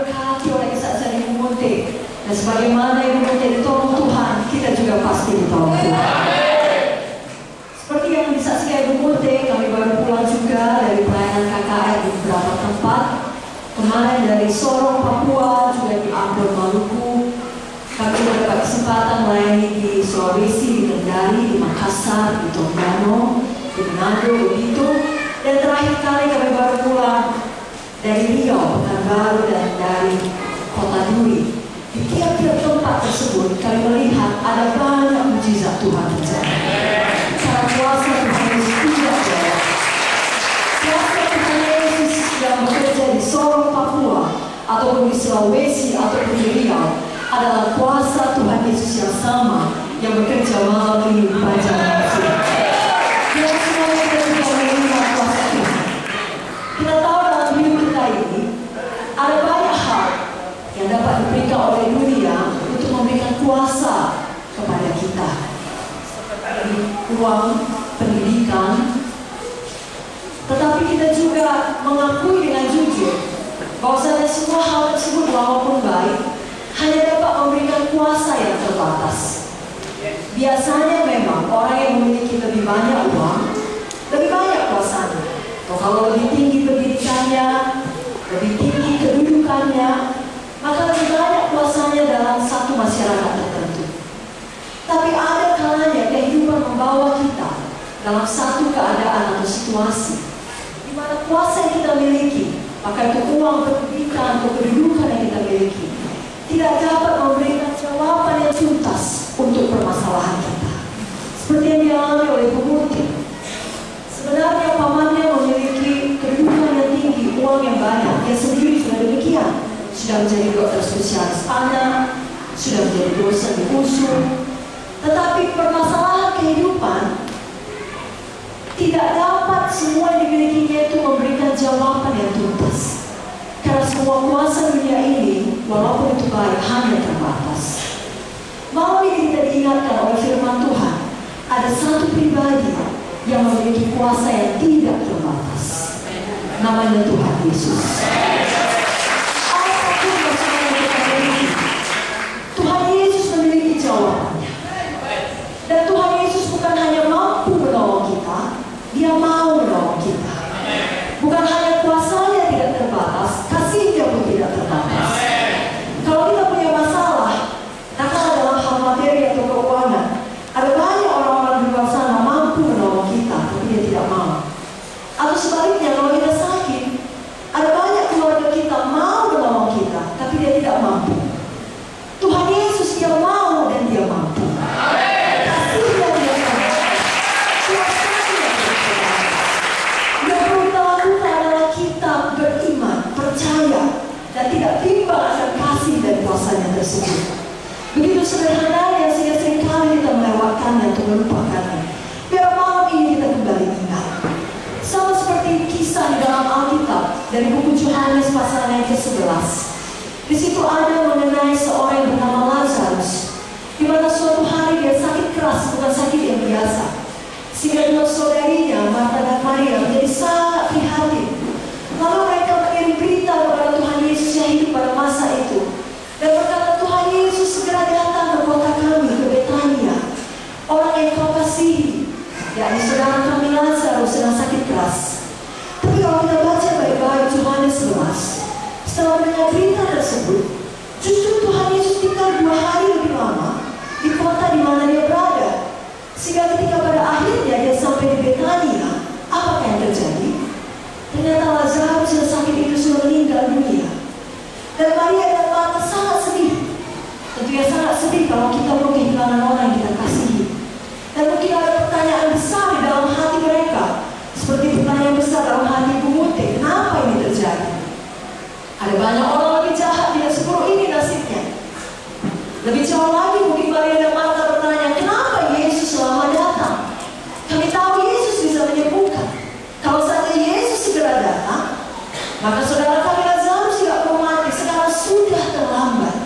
diberkati oleh kesaksian Ibu Munte. Dan sebagaimana Ibu Munte ditolong Tuhan, kita juga pasti ditolong Tuhan. Seperti yang disaksikan Ibu Munte, kami baru pulang juga dari pelayanan KKR di beberapa tempat. Kemarin dari Sorong, Papua, juga di Ambon, Maluku. Kami mendapat kesempatan melayani di Sulawesi, di Kendari, di Makassar, di Tonggano, di Manado, begitu. Dan terakhir kali kami baru pulang dari Riau, Pekanbaru, dan dari Kota Duri. Di tiap-tiap tempat tersebut kami melihat ada banyak mujizat Tuhan terjadi. Cara kuasa Tuhan Yesus tidak jauh. Kuasa Tuhan Yesus yang bekerja di Sorong, Papua, ataupun di Sulawesi, ataupun di Riau, adalah kuasa Tuhan Yesus yang sama yang bekerja malam ini di Banjarmasin. Kita semuanya kita juga melihat kuasa Tuhan. Kita tahu dalam hidup kita ini ada banyak hal yang dapat diberikan oleh dunia untuk memberikan kuasa kepada kita, seperti uang, pendidikan. Tetapi kita juga mengakui dengan jujur bahwasanya semua hal tersebut walaupun baik hanya dapat memberikan kuasa yang terbatas. Biasanya memang orang yang memiliki lebih banyak uang, lebih banyak kuasanya. Atau kalau lebih tinggi pendidikannya, lebih tinggi kedudukannya, maka lebih banyak kuasanya dalam satu masyarakat tertentu. Tapi ada kalanya kehidupan membawa kita dalam satu keadaan atau situasi di mana kuasa yang kita miliki, maka itu uang, pendidikan, atau kedudukan yang kita miliki, tidak dapat memberikan jawaban yang tuntas untuk permasalahan kita. Seperti yang dialami oleh Ibu Munte. Sebenarnya pamannya memiliki kedudukan yang tinggi, uang yang banyak. Dia sendiri sudah demikian. Sudah menjadi dokter spesialis anak, sudah menjadi dosen di USU. Tetapi permasalahan kehidupan tidak dapat semua yang dimilikinya itu memberikan jawaban yang tuntas. Karena semua kuasa dunia ini, walaupun itu baik, hanya terbatas. Malam ini kita diingatkan oleh firman Tuhan, ada satu pribadi yang memiliki kuasa yang tidak terbatas. Namanya Tuhan Yesus. Apapun masalah yang kita miliki, Tuhan Yesus memiliki jawabannya. Dan Tuhan Yesus bukan hanya mampu menolong kita, Dia mau menolong kita. Bukan hanya kuasanya tidak terbatas, kasihnya pun tidak terbatas. Kalau kita punya masalah, katakanlah dalam hal materi atau keuangan, ada banyak orang-orang di luar sana mampu menolong kita, tapi dia tidak mau. Atau sebaliknya, kalau kita sakit, ada banyak keluarga kita mau menolong kita, tapi dia tidak mampu. Tuhan Yesus Dia mau dan Dia mampu. Kasihnya Dia terbatas, kuasanya Dia terbatas. Yang perlu kita lakukan adalah kita beriman, percaya, dan tidak timbang akan kasih dan kuasanya tersebut. Begitu sederhananya sehingga seringkali kita melewatkannya atau melupakannya. Biar malam ini kita kembali ingat. Sama seperti kisah di dalam Alkitab dari buku Yohanes pasal yang ke-11. Di situ ada mengenai seorang yang bernama Lazarus, di mana suatu hari dia sakit keras, bukan sakit yang biasa. Sehingga dua saudarinya, Marta dan Maria, menjadi sangat prihatin. Lalu mereka mengirim berita kepada Tuhan Yesus yang hidup pada masa itu, dan berkata, Tuhan Yesus segera datang ke kota kami, ke Betania. Orang yang kau kasihi, yakni saudara kami Lazarus, sedang sakit keras. Tapi kalau kita baca baik-baik Yohanes 11, setelah mendengar berita tersebut, justru Tuhan Yesus tinggal 2 hari lebih lama di kota di mana dia berada. Sehingga ketika pada akhirnya dia sampai di Betania, apakah yang terjadi? Ternyata Lazarus yang sakit itu sudah meninggal dunia. Dan Maria dan Marta sangat sedih. Tentunya sangat sedih kalau kita mau kehilangan orang yang kita kasihi. Dan mungkin ada pertanyaan besar di dalam hati mereka, seperti pertanyaan besar dalam hati Ibu Munte, kenapa ini terjadi? Ada banyak orang lebih jahat, tidak seburuk ini nasibnya. Lebih jauh lagi mungkin Maria dan Marta bertanya, kenapa Yesus lama datang? Kami tahu Yesus bisa menyembuhkan. Kalau saja Yesus segera datang, maka saudara kami Lazarus tidak perlu mati. Sekarang sudah terlambat.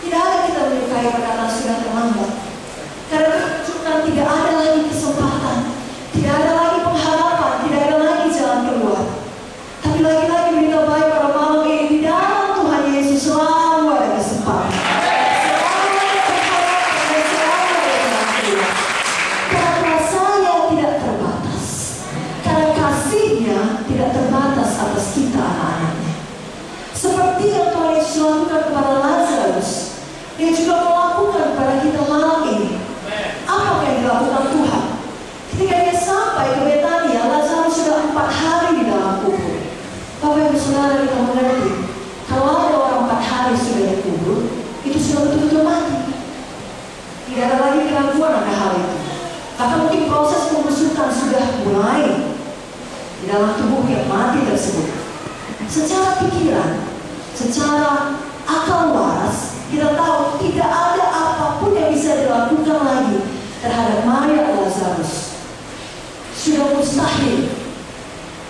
Tidak ada kita menyukai perkataan sudah terlambat. keraguan akan hal itu. Bahkan mungkin proses pembusukan sudah mulai di dalam tubuh yang mati tersebut. Secara pikiran, secara akal waras, kita tahu tidak ada apapun yang bisa dilakukan lagi terhadap Maria Lazarus. Sudah mustahil.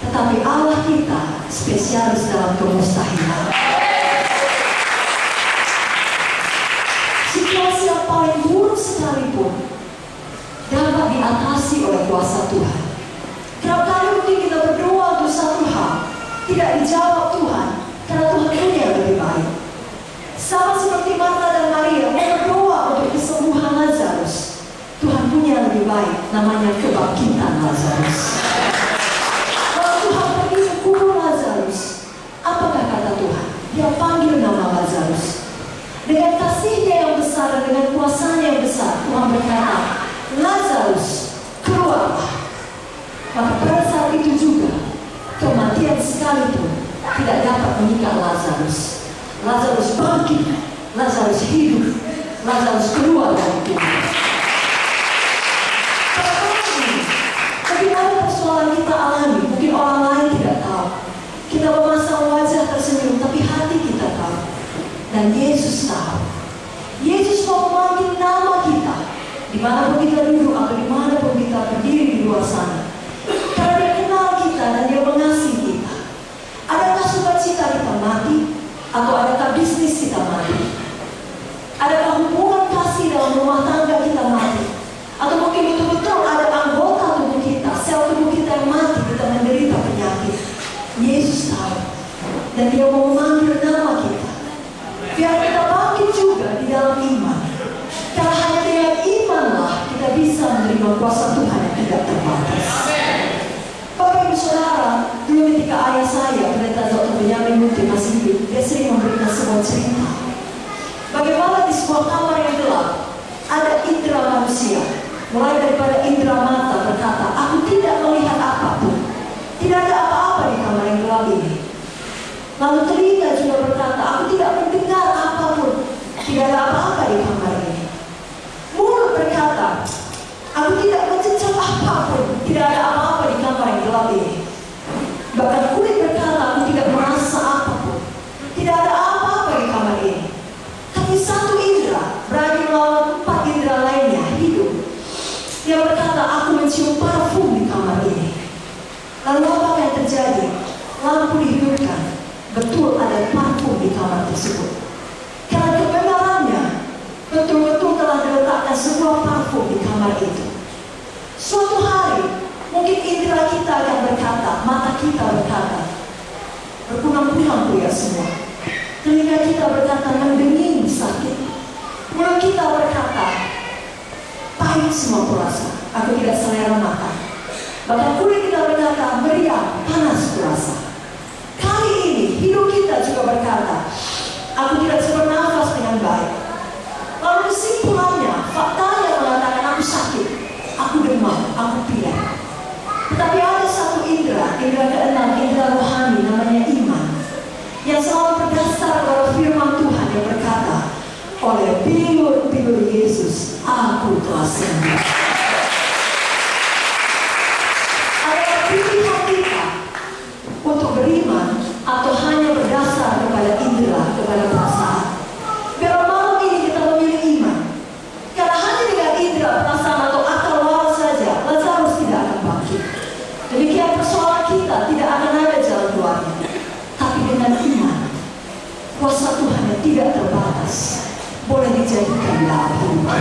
Tetapi Allah kita spesialis dalam kemustahilan. Situasi yang paling buruk sekalipun dapat diatasi oleh kuasa Tuhan. Kerap kali mungkin kita berdoa untuk satu hal, tidak dijawab Tuhan, karena Tuhan punya yang lebih baik. Sama seperti Marta dan Maria berdoa untuk kesembuhan Lazarus, Tuhan punya yang lebih baik, namanya kebangkitan Lazarus. Kalau Tuhan pergi ke kubur Lazarus, apakah kata Tuhan? Dia panggil nama Lazarus. Dengan kasihnya yang besar dan dengan kuasanya yang besar, Tuhan berkata, Lazarus, keluarlah. Maka pada saat itu juga, kematian sekalipun tidak dapat mengikat Lazarus. Lazarus bangkit, Lazarus hidup, Lazarus keluar dari kubur. Bagaimana persoalan kita alami? Mungkin orang lain tidak tahu. Kita memasang wajah tersenyum, tapi hati kita tahu. Dan Yesus tahu. Yesus mau memanggil nama kita, dimanapun kita duduk atau dimanapun kita berdiri di luar sana. Karena Dia kenal kita dan Dia mengasihi kita. Adakah sukacita kita mati? Atau adakah bisnis kita mati? Adakah hubungan kasih dalam rumah tangga kita mati? Atau mungkin betul-betul ada anggota tubuh kita, sel tubuh kita yang mati, kita menderita penyakit. Yesus tahu. Dan Dia mau memanggil nama kita. Biar kita bangkit juga di dalam iman. Karena hanya dengan imanlah kita bisa menerima kuasa Tuhan yang tidak terbatas. Bapak Ibu Saudara, dulu ketika ayah saya, Pendeta Dr. Benyamin Muti masih hidup, dia sering memberikan sebuah cerita. Bagaimana di sebuah kamar yang gelap, ada indera manusia. Mulai daripada indera mata berkata, aku tidak melihat apapun. Tidak ada apa-apa di kamar yang gelap ini. Lalu telinga juga berkata, aku tidak mendengar apapun. Tidak ada apa-apa di kamar ini. Mulut berkata, aku tidak mencecap apapun. Tidak ada apa-apa di kamar yang gelap ini. Bahkan kulit berkata, aku tidak merasa apapun. Tidak ada apa-apa di kamar ini. Tapi satu indera berani melawan 4 indera lainnya hidup. Dia berkata, aku mencium parfum di kamar ini. Lalu apa yang terjadi? Lampu dihidupkan. Betul ada parfum di kamar tersebut. Karena kebenarannya betul-betul telah diletakkan sebuah parfum di kamar itu. Suatu hari mungkin indera kita akan berkata, mata kita berkata, berkunang-kunang ya semua. Telinga kita berkata, mendenging sakit. Mulut kita berkata, pahit semua kurasa, aku tidak selera makan. Bahkan kulit kita berkata, meriang, panas kurasa. Kali ini hidup kita juga berkata, aku tidak bisa bernafas dengan baik. Lalu kesimpulannya, faktanya mengatakan aku sakit, aku demam, aku pilek. Tetapi ada satu indera keenam, indera rohani namanya iman, yang selalu berdasar pada firman Tuhan yang berkata, oleh bilur-bilur Yesus, aku telah sembuh. Ada pilihan kita untuk beriman atau hanya berdasar kepada indera, kepada perasaan. Biar malam ini kita memilih iman. Karena hanya dengan indera, perasaan atau akal waras saja, Lazarus tidak akan bangkit. Demikian persoalan kita tidak akan ada jalan keluarnya. Tapi dengan iman, kuasa Tuhan yang tidak terbatas boleh dijadikan dalam hidup.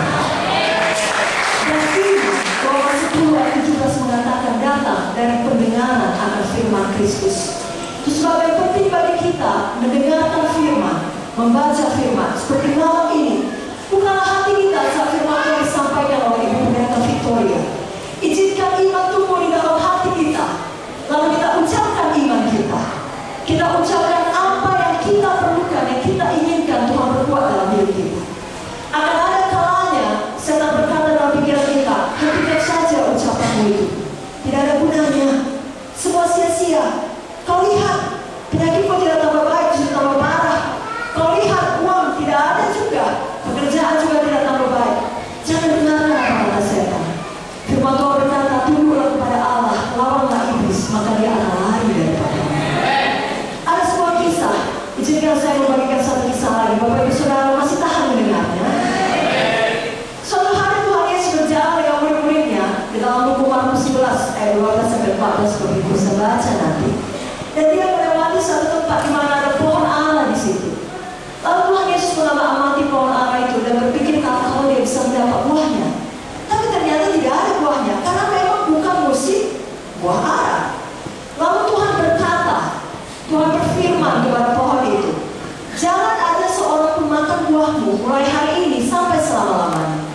Dan iman, Roma 10 ayat 17 mengatakan datang dari pendengaran akan firman Kristus. Itu sebab yang penting bagi kita mendengarkan firman, membaca firman. Seperti malam ini, bukanlah hati kita saat firman yang disampaikan oleh Ibu Pendeta Victoria. Izinkan iman tumbuh di dalam hati kita. Lalu kita ucapkan iman kita. Kita ucapkan apa yang kita perlukan, yang kita inginkan Tuhan berbuat dalam hidup kita. Akan ada kalanya setan berkata dalam pikiran kita, hentikan saja ucapanmu itu. Tidak ada gunanya. Semua sia-sia. Kau lihat, penyakitmu tidak tambah baik, justru tambah parah. Kau lihat, uang tidak ada juga. ayat 12 sampai 14 seperti itu saya baca nanti. Dan dia melewati satu tempat di mana ada pohon ara di situ. Lalu Tuhan Yesus mengamati pohon ara itu dan berpikir kalau dia bisa mendapat buahnya. Tapi ternyata tidak ada buahnya karena memang bukan musim buah ara. Lalu Tuhan berkata, Tuhan berfirman kepada pohon itu, jangan ada seorang pun makan buahmu mulai hari ini sampai selama-lamanya.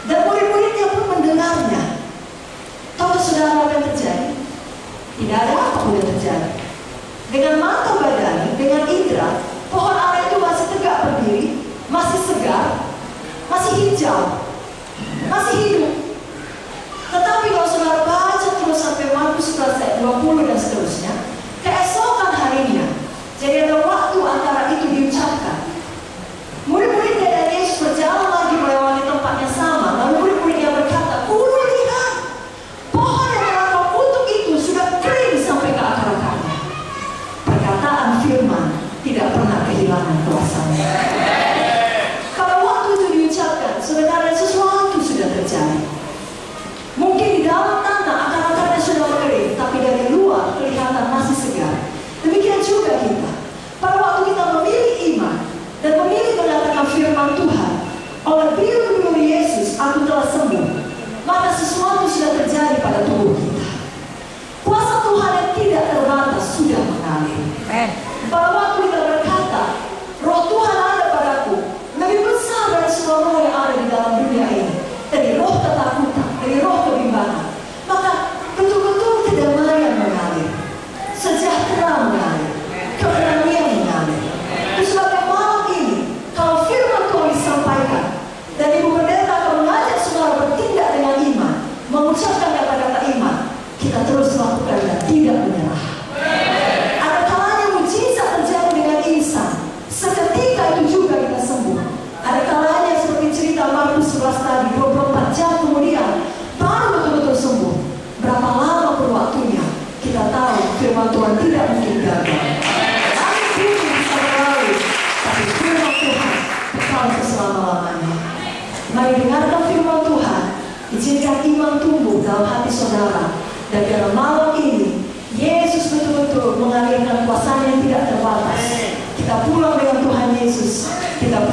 Dan murid-muridnya pun mendengarnya. Tahu saudara apa yang terjadi? Tidak ada apa-apa yang terjadi. Dengan mata badani, dengan indera, pohon ara itu masih tegak berdiri, masih segar, masih hijau, masih hidup. Tetapi kalau saudara baca terus sampai Markus 11 ayat 20 dan seterusnya, keesokan harinya, jadi ada waktu antara itu diucapkan. Murid-muridnya dan Yesus berjalan lagi melewati tempat yang sama. Lalu murid-muridnya berkata, "Guru, lihat, pohon yang telah kau kutuk itu sudah kering sampai ke akar-akarnya." Perkataan firman tidak pernah kehilangan kuasanya. Kalau waktu itu diucapkan, sebenarnya sesuatu sudah terjadi. Mungkin di dalam tanah akar-akarnya sudah mengering, tapi dari luar kelihatan masih segar. Demikian juga kita. Pada waktu kita memilih iman dan memilih mengatakan firman Tuhan, oleh biru-biru Yesus aku telah sembuh, maka sesuatu sudah terjadi pada tubuh kita. Kuasa Tuhan yang tidak terbatas sudah mengalir. Pada waktu kita berkata, roh Tuhan ada padaku, lebih besar dari semua roh yang ada di dalam dunia ini, dari roh ketakutan, dari roh kebimbangan, maka betul-betul kedamaian mengalir, sejahtera mengalir, keberanian mengalir. Sebabnya malam ini, kalau firman Tuhan disampaikan dan Ibu Pendeta akan mengajak saudara bertindak dengan iman, mengucapkan kata-kata iman, kita terus lakukan dan tidak menyerah. Ada kalanya mujizat terjadi dengan insan, seketika itu juga kita sembuh. Ada kalanya seperti cerita Markus 11 tadi, 24 jam kemudian baru betul-betul sembuh. Berapa lama pun waktunya, kita tahu firman Tuhan tidak mungkin gagal. Tapi firman Tuhan kekal selama-lamanya. Mari dengarkan firman Tuhan, izinkan iman tumbuh dalam hati saudara. Dan dalam malam ini, Yesus betul-betul mengalirkan kuasanya yang tidak terbatas. Kita pulang dengan Tuhan Yesus. Kita